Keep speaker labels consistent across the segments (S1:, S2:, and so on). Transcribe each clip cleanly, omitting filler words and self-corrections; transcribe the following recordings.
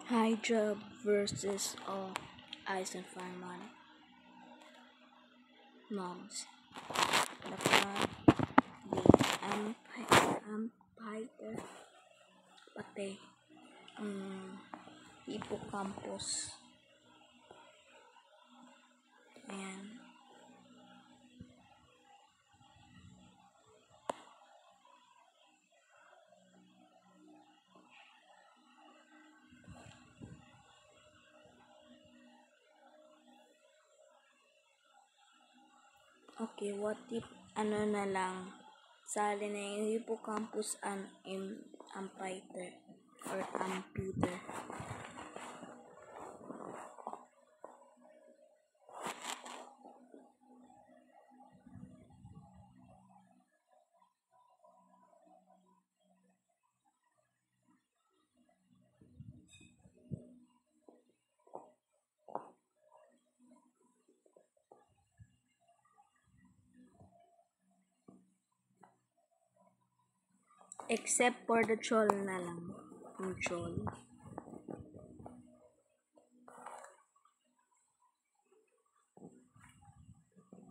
S1: Hydra versus Ice and Fireman Moms. Dapat di Amphitheater pati hippocampus. Ayan. Okay, what if ano na lang sali na yung hippocampus and amphitheater or amphitheater. Except for the chol na lang. Yung chol.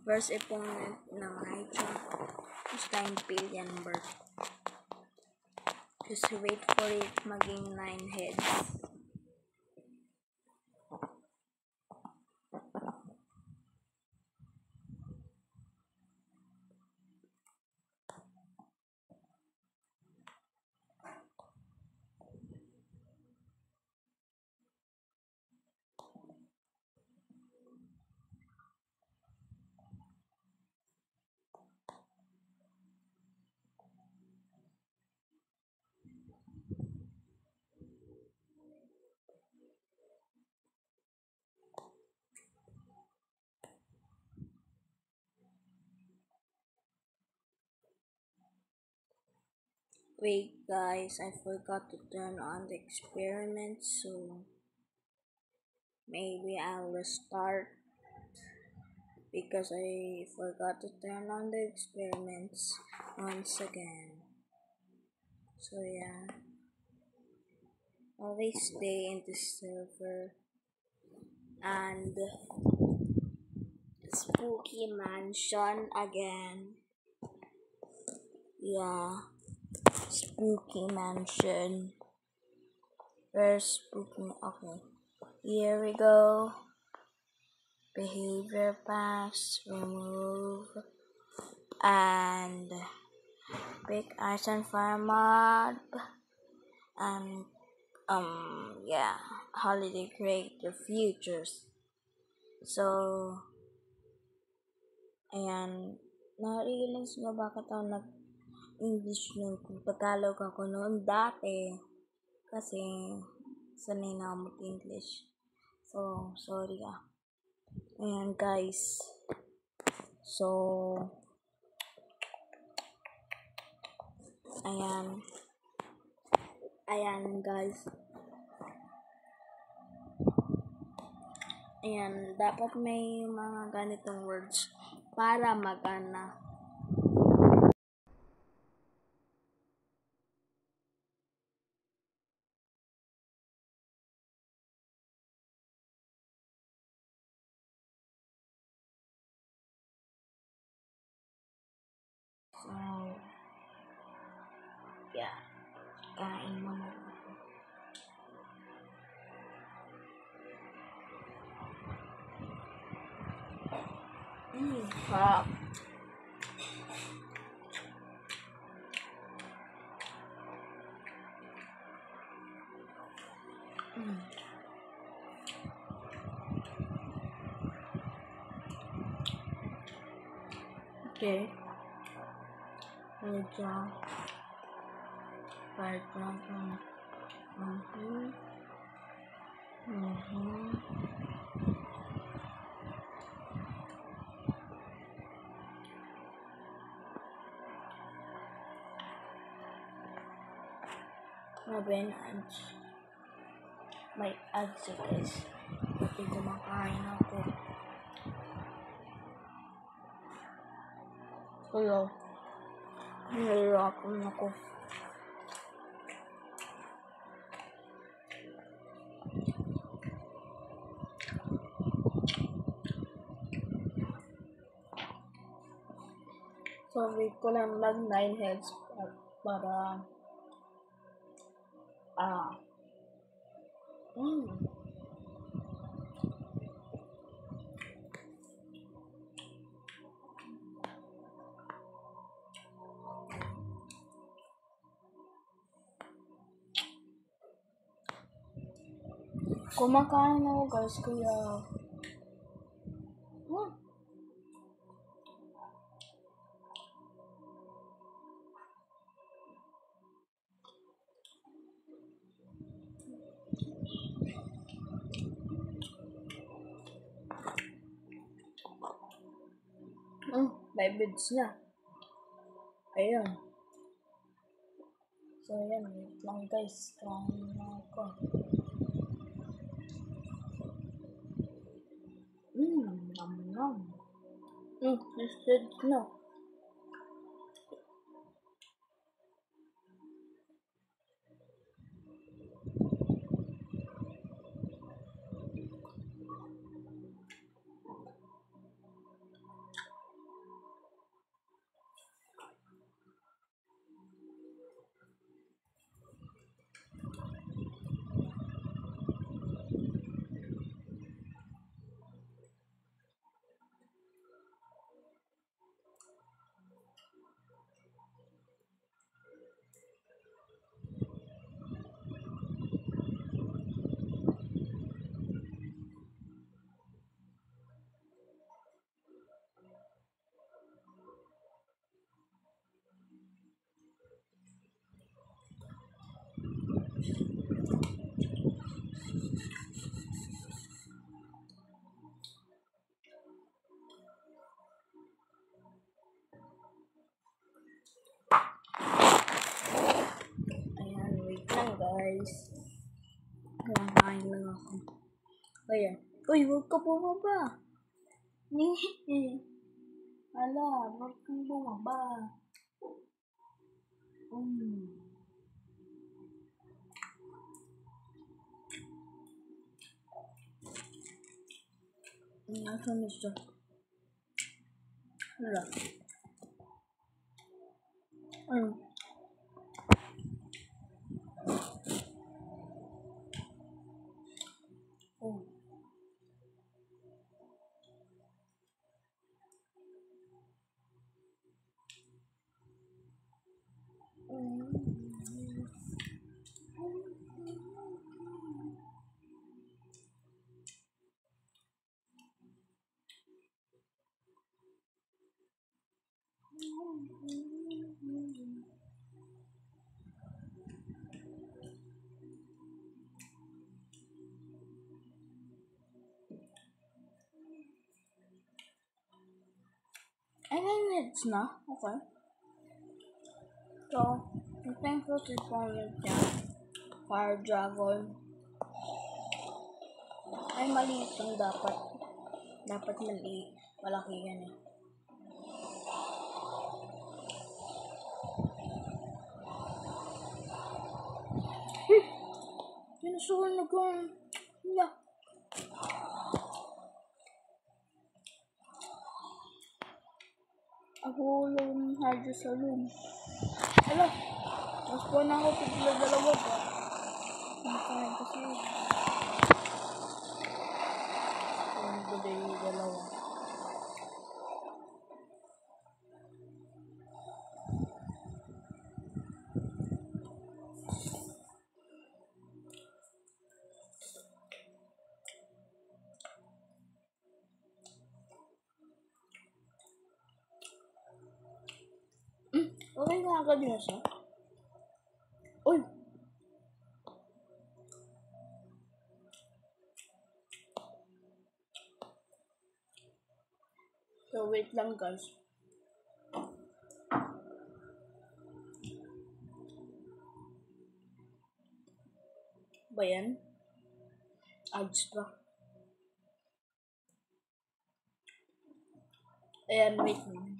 S1: First opponent ng Hydra is 9 billion bird. Just wait for it maging 9 heads. Wait guys, I forgot to turn on the experiment, so maybe I'll restart because I forgot to turn on the experiments once again. So yeah, always stay in the server and Spooky Mansion again. Yeah, Spooky Mansion. Where's Spooky? Okay, here we go. Behavior pass, remove, and pick Ice and Fire mod, and yeah, holiday creative futures. So ayan, na-realize mo bakit ako nag-English nun kung Tagalog ako noon dati kasi sanay na ako mag-English. So sorry Ayan guys. So ayan guys. Ayan, dapat may mga ganitong words para magana. So, yeah. Kain mo na. Sarap. Okay. Medyo part lang ito. Grabe na ads. May ads guys. Pati kumakain ako. Hello. Nahihirapan ako. So, wait ko lang mag 9 heads para mm, kumakain ako guys, kaya may bids na. Ayun. So, ayan. Wait lang guys. Kain na ako. Nom nom. Listed na. Ayan, wait lang guys. Kain lang ako. Ayan. Uy, huwag ka bumaba. Ala, huwag kang bumaba. Nasaan na siya? Wala. Ano? Oh. Ay, 9 minutes na? Okay. So, I think what is point yan? Fire Dragon. Ay, maliit lang dapat. Dapat maliit. Malaki yan eh. Sinusuhan na kong... Hala. Ako yung hardyo sa room. Hala. Mas po na ako pagla dalawa ba? Kumakain kasi. Ang ganda yung dalawa. Okay na agad yun siya. Uy! So, wait lang guys. Ba yan? Ads pa. Ayan, wait lang.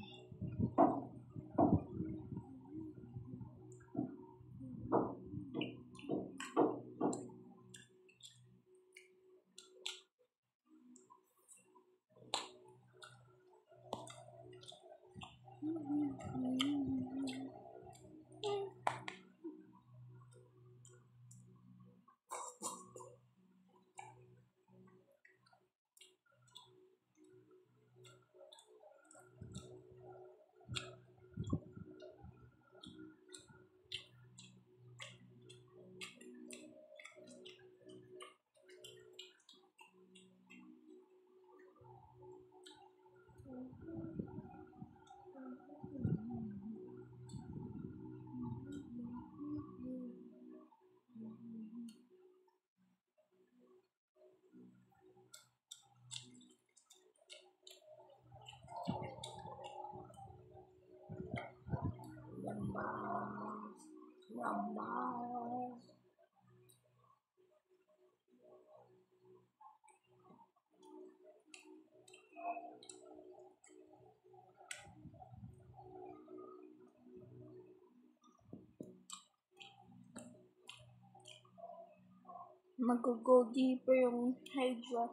S1: Mag-go deeper yung Hydra.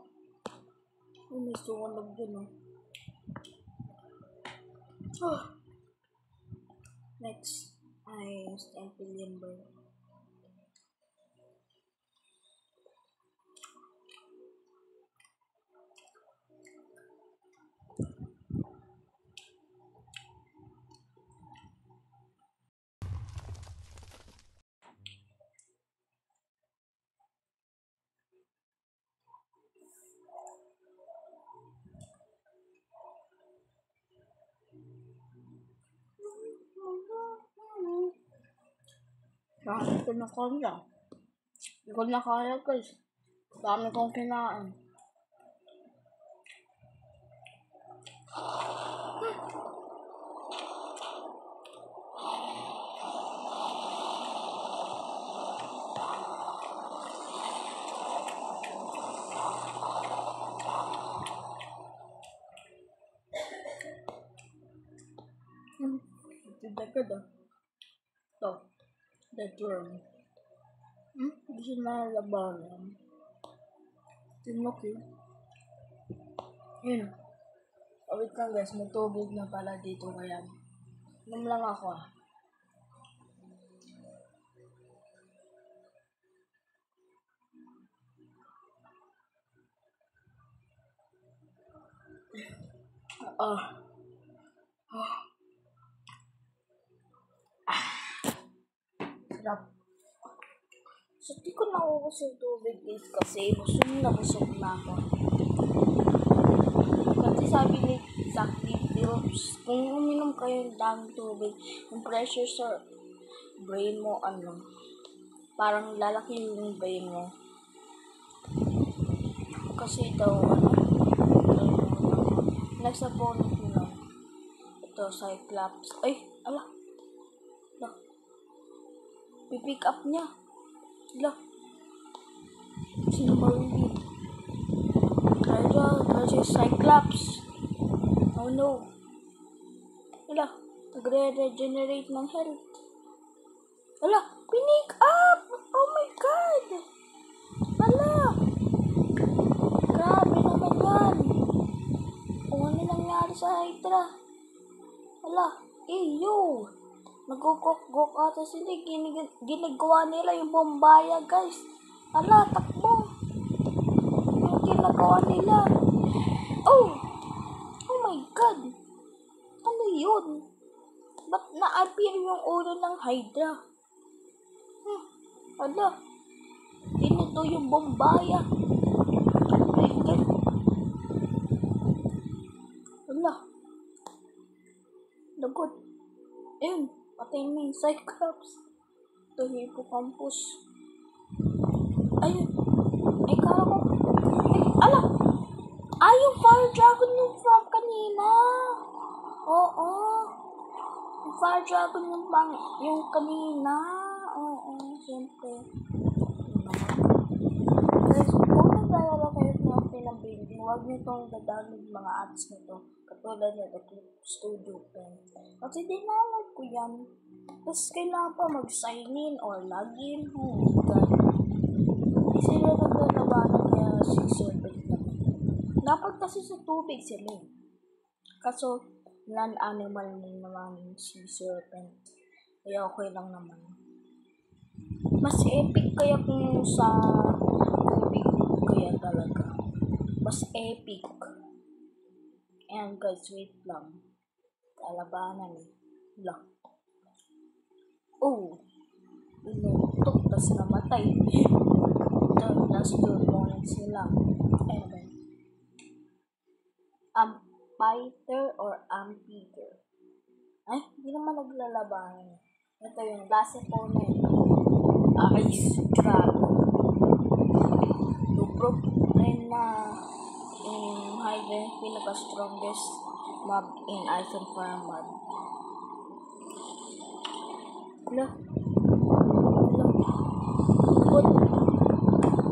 S1: May sunog dun, Next ay Stampy Limber. Ito na kaya. Hindi ko na kaya guys. Dami kong kinain. Agad Ito. Dead worm. Hindi siya nalabanan. Tinok yun. Yun. Wait lang guys. Matubig na pala dito kaya. Inom lang ako Sarap. So, di ko naubos yung tubig guys kasi busog na ako. Kasi sabi ni Zachary Phillips, kung uminom kayo ng daming tubig, yung pressure sa brain mo, parang lalaki yung brain mo. Kasi daw, next na po ito, Cyclops. Ay, ala. Pipick up niya. Ala. Sino marunong? Kaya Cyclops. Oh no. Ala, nagre-regenerate ng health. Ala, pinick up! Oh my god! Ala! Grabe naman yan. Kung ano nangyari sa Hydra. Ala, yo! Nagugok-gok ata sila. Ginagawa nila yung bombaya, guys. Ala, takbo. Yung ginagawa nila. Oh my god. Ano yun? Ba't na-appear yung ulo ng Hydra? Ala. Pinuto yung bombaya. My god. Ala. Lagot. Ayun. Patay mo yung Cyclops. Ito, Hippocampus. Ayun. Ay, kala ko. Ay, ala! Ay, yung Fire Dragon yung from kanina. Oo. Yung Fire Dragon yung kanina. Oo, siyempre. Guys, kung naglalala kayo ng pinang-building, huwag nyo itong dadamig mga ads na ito. Katulad na Studio Pen. Kasi dinamag ko yan. Tapos kailangan pa mag-sign in or login. Oh my god. Hindi sila naglalabanan kaya si server naman. Dapat kasi sa tubig sila. Kaso, land animal din naman yung sea serpent. Kaya okay lang naman. Mas epic kaya kung sa tubig kaya talaga. Mas epic. Ayan guys, wait lang. Kalabanan eh. Lang. Oh! Inutok, tas namatay. Tas turmonin sila. Ayan ba? Amphitheater or amphitheater? Ay, hindi naman naglalabanan. Ito yung last opponent. Ice Dragon. Lubrog rin na in Hydra, pinaka-strongest mob in Ice and Fire mod. Wala.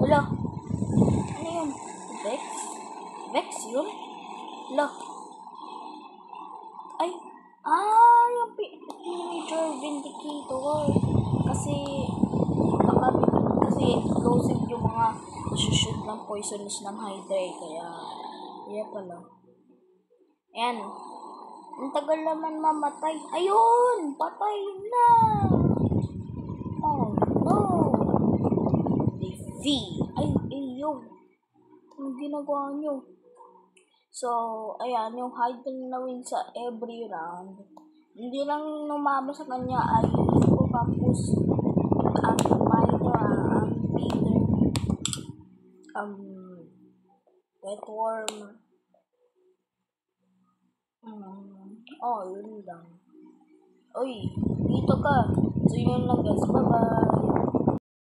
S1: Wala. Ano yun? Vex? Vex yun? Wala. Ay! Yung Major Vindicator. Kasi explosive yung mga shoot ng poisonous ng Hydra kaya pala. Ayan. Ang tagal naman mamatay. Ayun! Patay na! Oh no! Ay, yun. Anong ginagawa nyo? So, ayan, yung Hydra na win sa every round. Hindi lang numama sa kanya ay Hippocampus, Hydra, Peter, Wetworm. Yun lang. Uy, dito ka. So, yun lang guys. Bye-bye.